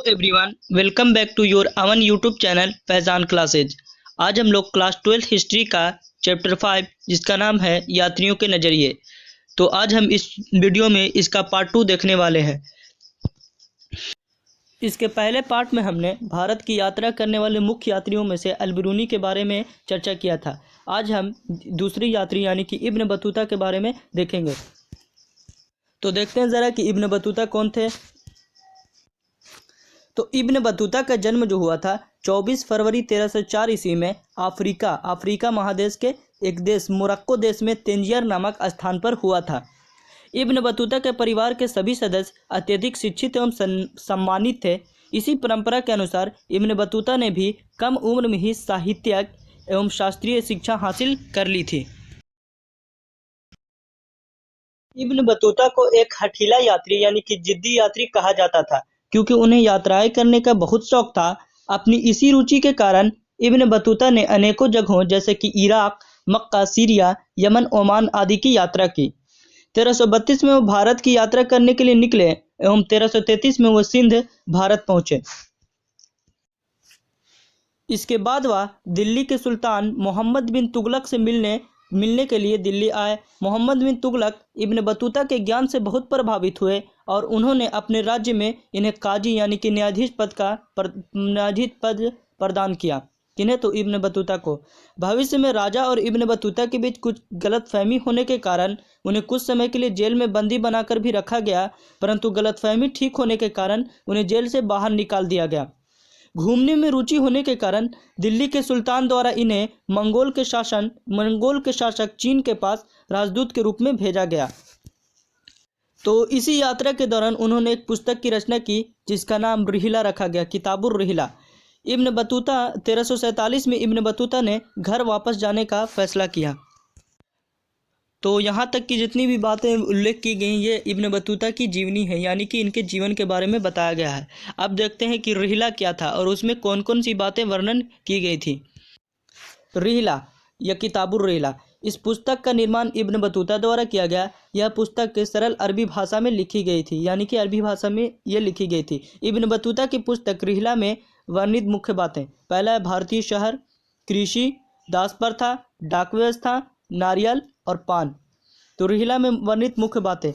Everyone, welcome back to your own YouTube channel Faizan classes. आज हम लोग क्लास 12th हिस्ट्री का चैप्टर 5 जिसका नाम है यात्रियों के नज़रिए। तो आज हम इस वीडियो में इसका पार्ट 2 देखने वाले हैं। इसके पहले पार्ट में हमने भारत की यात्रा करने वाले मुख्य यात्रियों में से अल-बिरूनी के बारे में चर्चा किया था। आज हम दूसरी यात्री यानी कि इब्न बतूता के बारे में देखेंगे। तो देखते हैं ज़रा कि इब्न बतूता कौन थे। तो इब्न बतूता का जन्म जो हुआ था 24 फरवरी 1304 ईस्वी में अफ्रीका महादेश के एक देश मोरक्को देश में तेंजियर नामक स्थान पर हुआ था। इब्न बतूता के परिवार के सभी सदस्य अत्यधिक शिक्षित एवं सम्मानित थे। इसी परंपरा के अनुसार इब्न बतूता ने भी कम उम्र में ही साहित्यिक एवं शास्त्रीय शिक्षा हासिल कर ली थी। इब्न बतूता को एक हठीला यात्री यानी कि जिद्दी यात्री कहा जाता था, क्योंकि उन्हें यात्राएं करने का बहुत शौक था। अपनी इसी रुचि के कारण इब्न बतूता ने अनेकों जगहों जैसे कि इराक, मक्का, सीरिया, यमन, ओमान आदि की यात्रा की। 1332 में वो भारत की यात्रा करने के लिए निकले एवं 1333 में वो सिंध भारत पहुंचे। इसके बाद वह दिल्ली के सुल्तान मोहम्मद बिन तुगलक से मिलने के लिए दिल्ली आए। मोहम्मद बिन तुगलक इब्न बतूता के ज्ञान से बहुत प्रभावित हुए और उन्होंने अपने राज्य में इन्हें काजी यानी कि न्यायाधीश पद प्रदान किया। किन्हें? तो इब्न बतूता को। भविष्य में राजा और इब्न बतूता के बीच कुछ गलतफहमी होने के कारण उन्हें कुछ समय के लिए जेल में बंदी बनाकर भी रखा गया, परंतु गलतफहमी ठीक होने के कारण उन्हें जेल से बाहर निकाल दिया गया। घूमने में रुचि होने के कारण दिल्ली के सुल्तान द्वारा इन्हें मंगोल के शासक चीन के पास राजदूत के रूप में भेजा गया। तो इसी यात्रा के दौरान उन्होंने एक पुस्तक की रचना की जिसका नाम रिहिला रखा गया, किताबुर रिहिला। 1347 में इब्न बतूता ने घर वापस जाने का फैसला किया। तो यहाँ तक की जितनी भी बातें उल्लेख की गई ये इब्न बतूता की जीवनी है, यानी कि इनके जीवन के बारे में बताया गया है। अब देखते हैं कि रिहिला क्या था और उसमें कौन कौन सी बातें वर्णन की गई थी। रिहिला या किताबुर रिहिला, इस पुस्तक का निर्माण इब्न बतूता द्वारा किया गया। यह पुस्तक सरल अरबी भाषा में लिखी गई थी, यानी कि अरबी भाषा में यह लिखी गई थी। इब्न बतूता की पुस्तक रिहिला में वर्णित मुख्य बातें: पहला है भारतीय शहर, कृषि, दास प्रथा, डाक व्यवस्था, नारियल और पान। तो रिहिला में वर्णित मुख्य बातें: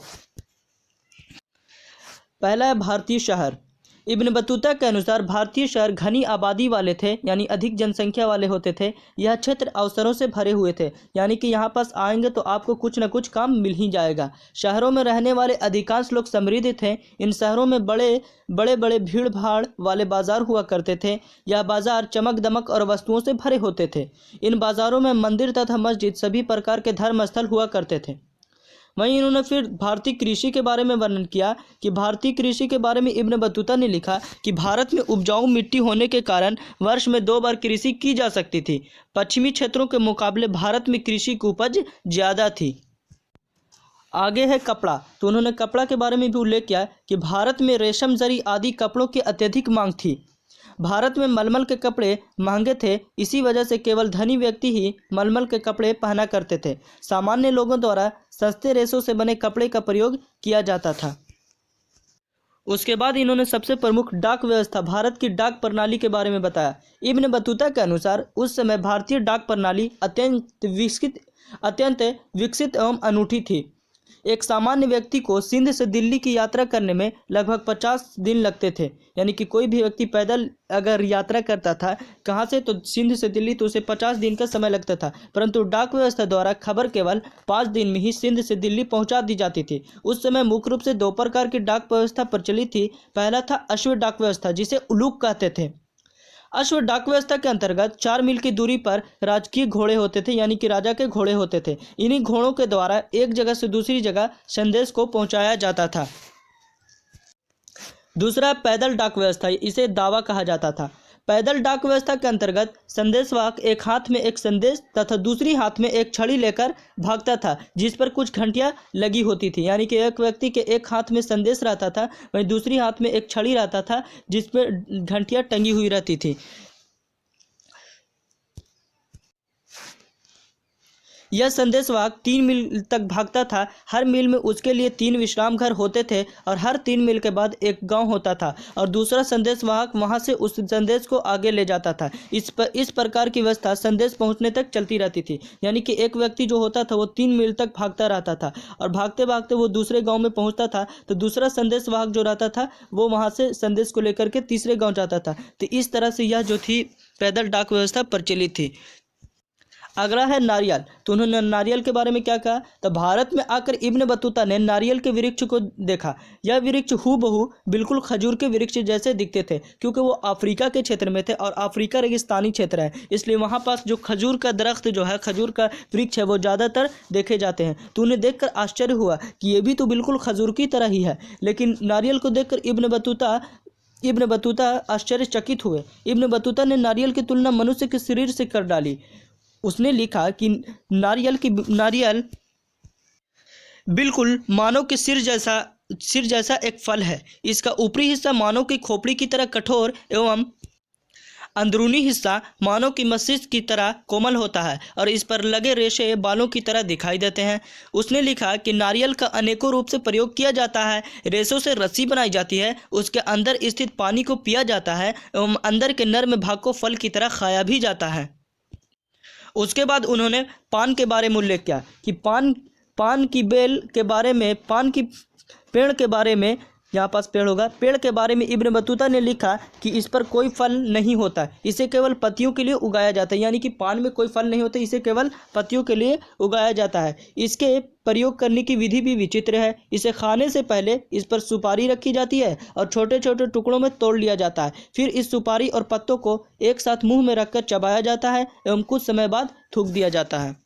पहला है भारतीय शहर। इब्न बतूता के अनुसार भारतीय शहर घनी आबादी वाले थे, यानी अधिक जनसंख्या वाले होते थे। यह क्षेत्र अवसरों से भरे हुए थे, यानी कि यहाँ पास आएंगे तो आपको कुछ न कुछ काम मिल ही जाएगा। शहरों में रहने वाले अधिकांश लोग समृद्ध थे। इन शहरों में बड़े बड़े भीड़ भाड़ वाले बाजार हुआ करते थे। यह बाजार चमक दमक और वस्तुओं से भरे होते थे। इन बाजारों में मंदिर तथा मस्जिद सभी प्रकार के धर्म स्थल हुआ करते थे। वहीं इन्होंने फिर भारतीय कृषि के बारे में वर्णन किया कि भारतीय कृषि के बारे में इब्न बतूता ने लिखा कि भारत में उपजाऊ मिट्टी होने के कारण वर्ष में 2 बार कृषि की जा सकती थी। पश्चिमी क्षेत्रों के मुकाबले भारत में कृषि की उपज ज़्यादा थी। आगे है कपड़ा। तो उन्होंने कपड़ा के बारे में भी उल्लेख किया कि भारत में रेशम, जरी आदि कपड़ों की अत्यधिक मांग थी। भारत में मलमल के कपड़े महंगे थे, इसी वजह से केवल धनी व्यक्ति ही मलमल के कपड़े पहना करते थे। सामान्य लोगों द्वारा सस्ते रेशों से बने कपड़े का प्रयोग किया जाता था। उसके बाद इन्होंने सबसे प्रमुख डाक व्यवस्था, भारत की डाक प्रणाली के बारे में बताया। इब्न बतूता के अनुसार उस समय भारतीय डाक प्रणाली अत्यंत विकसित एवं अनूठी थी। एक सामान्य व्यक्ति को सिंध से दिल्ली की यात्रा करने में लगभग 50 दिन लगते थे, यानी कि कोई भी व्यक्ति पैदल अगर यात्रा करता था कहाँ से, तो सिंध से दिल्ली, तो उसे 50 दिन का समय लगता था। परंतु डाक व्यवस्था द्वारा खबर केवल 5 दिन में ही सिंध से दिल्ली पहुंचा दी जाती थी। उस समय मुख्य रूप से 2 प्रकार की डाक व्यवस्था प्रचलित थी। पहला था अश्व डाक व्यवस्था, जिसे उलूक कहते थे। अश्व डाक व्यवस्था के अंतर्गत 4 मील की दूरी पर राजकीय घोड़े होते थे, यानी कि राजा के घोड़े होते थे। इन्हीं घोड़ों के द्वारा एक जगह से दूसरी जगह संदेश को पहुंचाया जाता था। दूसरा पैदल डाक व्यवस्था, इसे दावा कहा जाता था। पैदल डाक व्यवस्था के अंतर्गत संदेशवाहक एक हाथ में एक संदेश तथा दूसरी हाथ में एक छड़ी लेकर भागता था, जिस पर कुछ घंटियां लगी होती थी, यानी कि एक व्यक्ति के एक हाथ में संदेश रहता था, वहीं दूसरी हाथ में एक छड़ी रहता था जिस पर घंटियां टंगी हुई रहती थी। यह संदेशवाहक 3 मील तक भागता था। हर मील में उसके लिए 3 विश्राम घर होते थे और हर 3 मील के बाद एक गांव होता था और दूसरा संदेशवाहक वहां से उस संदेश को आगे ले जाता था। इस प्रकार की व्यवस्था संदेश पहुंचने तक चलती रहती थी। यानी कि एक व्यक्ति जो होता था वो 3 मील तक भागता रहता था और भागते भागते वो दूसरे गाँव में पहुँचता था, तो दूसरा संदेशवाहक जो रहता था वो वहाँ से संदेश को लेकर के तीसरे गाँव जाता था। तो इस तरह से यह जो थी पैदल डाक व्यवस्था प्रचलित थी। अगला है नारियल। तो उन्होंने नारियल के बारे में क्या कहा, तो भारत में आकर इब्न बतूता ने नारियल के वृक्ष को देखा। यह वृक्ष हूबहू बिल्कुल खजूर के वृक्ष जैसे दिखते थे, क्योंकि वो अफ्रीका के क्षेत्र में थे और अफ्रीका रेगिस्तानी क्षेत्र है, इसलिए वहाँ पास जो खजूर का दरख्त जो है, खजूर का वृक्ष है, वो ज़्यादातर देखे जाते हैं। तो उन्हें देखकर आश्चर्य हुआ कि ये भी तो बिल्कुल खजूर की तरह ही है। लेकिन नारियल को देखकर इब्न बतूता आश्चर्यचकित हुए। इब्न बतूता ने नारियल की तुलना मनुष्य के शरीर से कर डाली। उसने लिखा कि नारियल बिल्कुल मानव के सिर जैसा एक फल है। इसका ऊपरी हिस्सा मानव की खोपड़ी की तरह कठोर एवं अंदरूनी हिस्सा मानव की मस्तिष्क की तरह कोमल होता है और इस पर लगे रेशे बालों की तरह दिखाई देते हैं। उसने लिखा कि नारियल का अनेकों रूप से प्रयोग किया जाता है। रेशों से रस्सी बनाई जाती है, उसके अंदर स्थित पानी को पिया जाता है एवं अंदर के नर्म भाग को फल की तरह खाया भी जाता है। उसके बाद उन्होंने पान के बारे में उल्लेख किया कि पान की बेल के बारे में, पान की पेड़ के बारे में, यहाँ पास पेड़ होगा, पेड़ के बारे में इब्न बतूता ने लिखा कि इस पर कोई फल नहीं होता, इसे केवल पत्तियों के लिए उगाया जाता है। यानी कि पान में कोई फल नहीं होता, इसे केवल पत्तियों के लिए उगाया जाता है। इसके प्रयोग करने की विधि भी विचित्र है। इसे खाने से पहले इस पर सुपारी रखी जाती है और छोटे छोटे टुकड़ों में तोड़ लिया जाता है। फिर इस सुपारी और पत्तों को एक साथ मुंह में रखकर चबाया जाता है एवं कुछ समय बाद थूक दिया जाता है।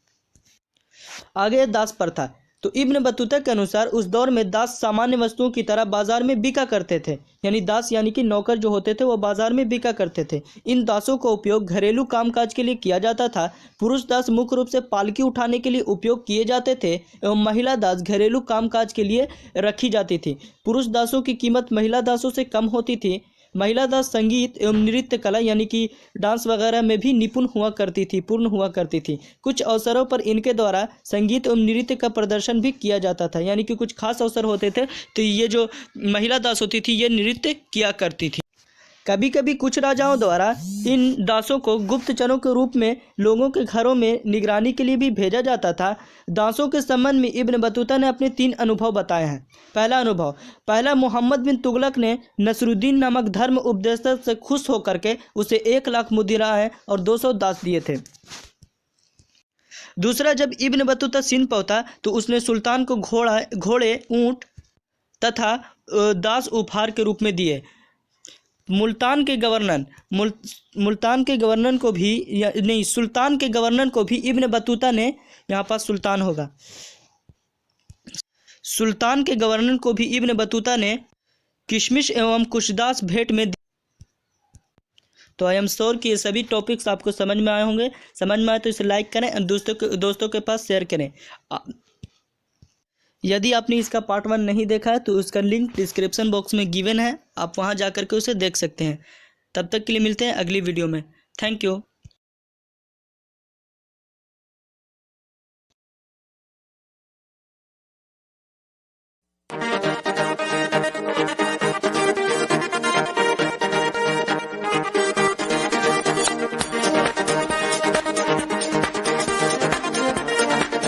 आगे दास प्रथा। तो इब्न बतूता के अनुसार उस दौर में दास सामान्य वस्तुओं की तरह बाजार में बिका करते थे। यानी दास यानी कि नौकर जो होते थे वो बाजार में बिका करते थे। इन दासों का उपयोग घरेलू कामकाज के लिए किया जाता था। पुरुष दास मुख्य रूप से पालकी उठाने के लिए उपयोग किए जाते थे एवं महिला दास घरेलू कामकाज के लिए रखी जाती थी। पुरुष दासों की कीमत महिला दासों से कम होती थी। महिला दास संगीत एवं नृत्य कला यानी कि डांस वगैरह में भी निपुण हुआ करती थी। कुछ अवसरों पर इनके द्वारा संगीत एवं नृत्य का प्रदर्शन भी किया जाता था। यानी कि कुछ खास अवसर होते थे तो ये जो महिला दास होती थी ये नृत्य किया करती थी। कभी कभी कुछ राजाओं द्वारा इन दासों को गुप्तचरों के रूप में लोगों के घरों में निगरानी के लिए भी भेजा जाता था। दासों के संबंध में इब्न बतूता ने अपने 3 अनुभव बताए हैं। पहला मोहम्मद बिन तुगलक ने नसरुद्दीन नामक धर्म उपदेशक से खुश होकर के उसे 1 लाख मुद्राएं और 200 दास दिए थे। दूसरा, जब इब्न बतूता सिंध पहुंचा तो उसने सुल्तान को घोड़े, ऊंट तथा दास उपहार के रूप में दिए। सुल्तान के गवर्नर को भी इब्न बतूता ने, यहाँ पास सुल्तान होगा, सुल्तान के गवर्नर को भी इब्न बतूता ने किशमिश एवं कुछ दास भेंट में दिए। तो आई एम श्योर कि ये सभी टॉपिक्स आपको समझ में आए होंगे। समझ में आए तो इसे लाइक करें और दोस्तों के पास शेयर करें। यदि आपने इसका पार्ट 1 नहीं देखा है तो उसका लिंक डिस्क्रिप्शन बॉक्स में गिवन है, आप वहां जाकर के उसे देख सकते हैं। तब तक के लिए मिलते हैं अगली वीडियो में। Thank you.